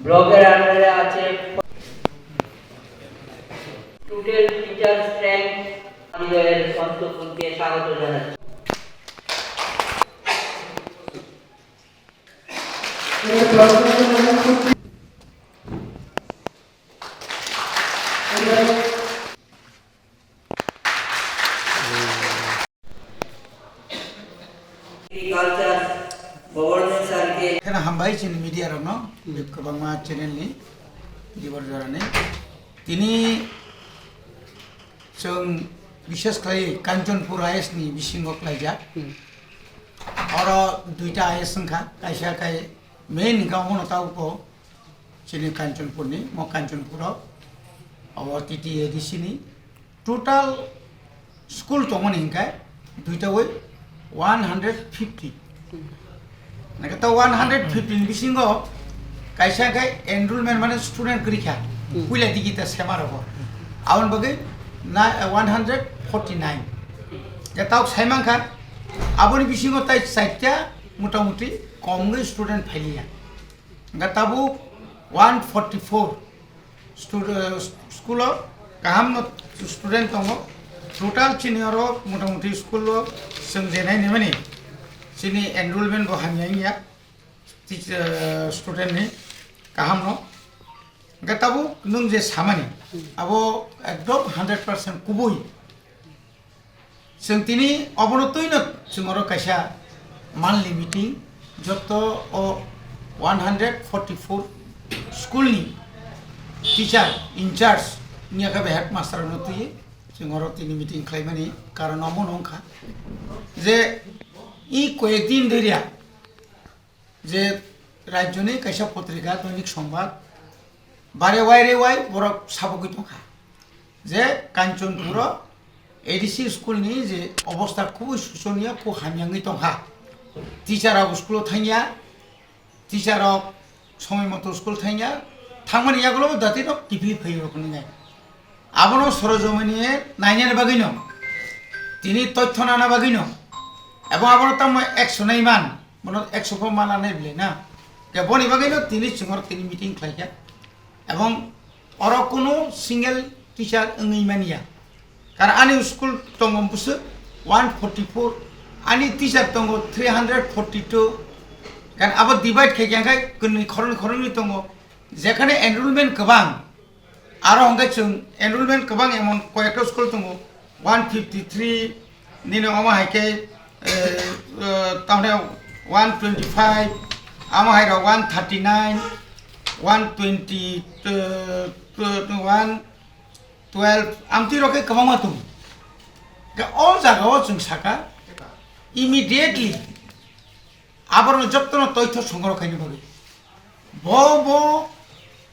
ব্লকের আন্ডারে আছে টোটাল টিচার স্ট্রেংথ আমাদের সন্তোষকে স্বাগত জানাচ্ছি। एग्रीकल्चर गवर्नमेंट सारखे एखाने हामबाय जोंनि मिडियायावनो गोबां चेनेलनि दिबर जरानि दिनै जों बिशेष खालि कांचनपुर आइएसनि बिसिङाव खालायजा आरो दुइटा आइएस संखा कायसा काय मेन गावनो तावको जोंनि कांचनपुरनि म कांचनपुराव आरो टीटीएडीसीनि टोटाल स्कुल दंमोन हिंखाय दुइटा वै 150 नाकता 115 बिसिङाव कायसा काय एनरोलमेंट माने स्टूडेंट करिखा पुइला दिगिता सेमारबो आउन बगै 149 जताव साइमांखा आबोनि बिसिङाव ताइ साइटया मोटामुटी कमगै स्टूडेंट फाइलिया गताबु 144 स्कूल गाहाम स्टूडेंट दङ टोटाल चिनियारो मोटामुटी स्कूल जों जेनाय नेमानि जोंनि एनरोलमेंट बहानिया स्टूडेंट नि गाहाम न गताबु नों जे सामानि आबो एकदम 100% कुबुइ जों तिनि अबनतैनो जोंरो कायसा मानलि मीटिंग जत 144 स्कूल नि टीचर इंचार्ज नियाका हेडमास्टर नतुइ जोंरो तिनि मीटिंग खालायमानि कारण अमन अंखा जे ই কয়েকদিন ধরিয়া যে রাজ্যনি কাইসা পত্রিকা দৈনিক সংবাদ বারে ওয়াই বড় সাবকি দখা যে কাঞ্চনপুর এডিসি স্কুলনি যে অবস্থা খুব শোচনীয় খুব হামিয়াঙ্গি দখা টিচারা স্কুলাव थांया টিচারা সময় মতো স্কুল थांया थांमानि यागलो दाति न टिफि फैयो रखनि गाय आबनो सरजमिनी नायनाय बागैनो तिनि तथ्य नाना बागैनो এবং আবার তাম 109 মান মানে 100 মান আনে বলে না কে বনি বাগৈনো তিনি সিংহর তিনি মিটিং খাইয়া এবং অর কোনো সিঙ্গেল টিচার ওই মানিয়া কারণ আনি স্কুল দङ বুসু 144 আনি টিচার দङ 342 কারণ আবার ডিভাইড খাইয়াखाय গনি খরনি দङ যেখানে এনরোলমেন্ট गोबां আরো হंगाय जों एनरोलमेंट गोबां এমন কয়েকটা স্কুল দङ 153 নিনো আমা হাইকে ताहने 125 आमा हाइरा 139 112 आमति रके गोबां मातुम अल जागाव जों साका इमिडिएटली आबरनो जत्तनो तथ्य संग्रह खायनो बागै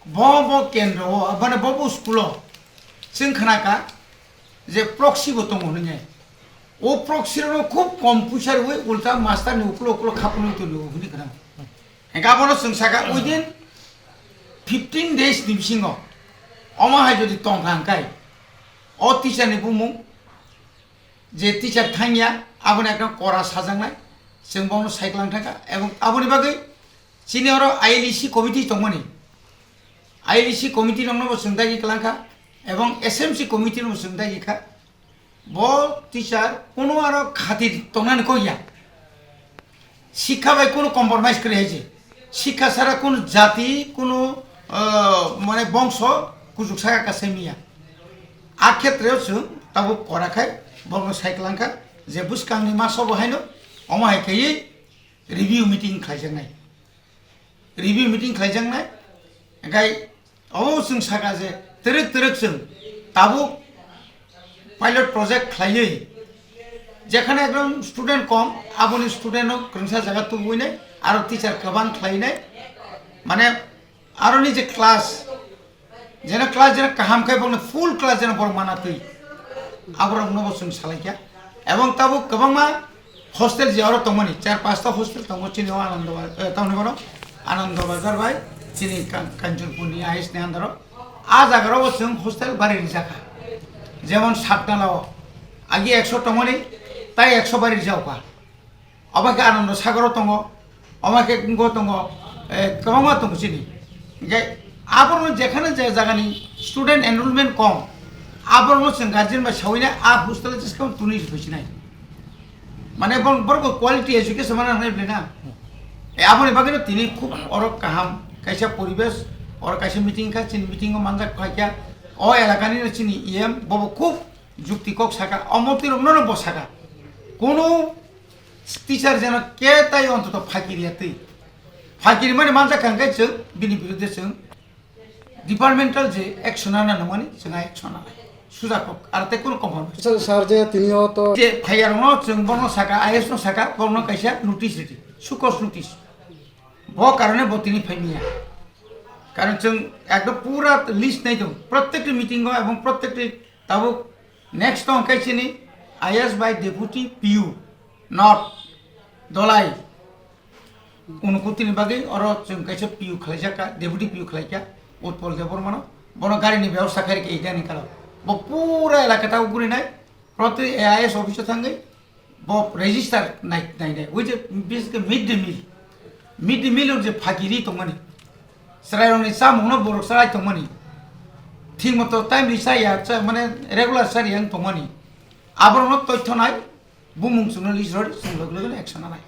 बब केन्द्र माने बब स्कुल जों खोनाका जे प्रक्सिबो दङ नोङो ओ प्रक्सिरो खूब कम फैसा हुए उल्टा मास्टर नि उकलो खापनो तो लो हुनि करा गाबनो संसाका उदिन 15 days नि बिसिङाव अमा हाय जदि तंखांखाय अ टीचर नि बुमु जे टीचर थांया आबनो एकदम करा साजांनाय जों बावनो साइक्लां थाका एवं आबोनि बागै सिनियर आईएलईसी कमिटि दंमोनि आईएलईसी कमिटि दंनो सोंदाय खालांखा एवं एसएमसी कमिटि नो सोंदाय खा बो टीचर कोनो आरो खातिर तंनानै कइया शिक्षा बाय कोनो कम्प्रोमाइज करे है शिक्षा सारा कोनो जाति कोनो माने वंश कुजुक सागा कासेमिया आ क्षेत्रेव जों ताबो कराखाय बंग साइक्लांखा जे बुसकांनि मासो बहायनो अमाय खायै रिव्यू मीटिंग खायजांनाय गाय औ जों सागा जे तेरक जों ताबो पाइलट प्रोजेक्ट खालायै जेखाने एकदम स्टूडेंट कम आबोनि स्टूडेंट ग्रोंसा जागा तुबुइनाय आरो टीचर गोबां खालायनाय माने आरो नि जे क्लास जेना काहाम खाय बंनो फुल क्लास जेना बर मानातै आबरो नबो जों सालायखा एवं ताबो गोबां मा हस्टेल जे आरो तंमोनि 4-5 टा हस्टेल दङ चिनि आनंद बाजार बाय चिनि कांचनपुरनि आइएस नि आन्दाराव आ जागाराव जों हस्टेल बारि जाखा যেমন সাতনালাও আগে 100 টমনি তাই 100 বাড়ি যাওকা অবাকে আনন্দ সাগর দङ অবাকে গো দङ गोबां मा दङ चिनि যে আবার যেখানে যে জায়গানি স্টুডেন্ট এনরোলমেন্ট কম আবার जों গার্জেন বা সাউইনা হোস্টেলে যেসব তুনিস বেশি নাই মানে বড় কোয়ালিটি এডুকেশন মানে নাই না আপনি বাকি তিনি খুব অরক কাহাম কাইসা পরিবেশ और कैसे मीटिंग का चिन मीटिंग को मानजा क्या ओ एलाकानी चिनी इएम बब खूब जुक्ति कक साका अमतिर न बसाका कोनो टीचार जन के ताई अंतत फाकिरियाते फाकिरि माने मानजा खांगाय जों बिनि बिरुद्धे जों डिपार्टमेंटल जे एक्शन आना नमानि जोंहा एक्शन आना सुजाकक आरो ते कोनो कम्फर्म স্যার যে তিনিও তো जे फायार न जों बन साका आइएस न साका बन कैसा नोटिस रेडी सुकस नोटिस ब कारणे ब तिनि फाइमिया कारण जों एकदम पूरा लिस्ट नहीं दो प्रत्येक मीटिंग एवं प्रत्येक तब नेक्स्ट तो अंकाइसिनी आईएएस बाय डेपुटी पीयू नॉट दलाई उनको तीन बागे और जों कैसे पीयू खलाइजाका डेपुटी पीयू खलाइका उत्पल देवबर्मन बन गाड़ी नि व्यवस्था करके इटा निकालो वो पूरा इलाका ताव गुरी नाय प्रति आईएएस ऑफिस थांगे वो रजिस्टर नाय नाय वो जे बेसिक मिड डे मील जे फागिरी तो माने सरायनि सामुनो बरक सराय तंगमनि ठीक मतो टाइम रिसाया माने रेगुलार सारियां तंगमनि आबरनो तथ्य नाय बुमुं सुनो लिसर जों लोगो लोगो एक्शन नाय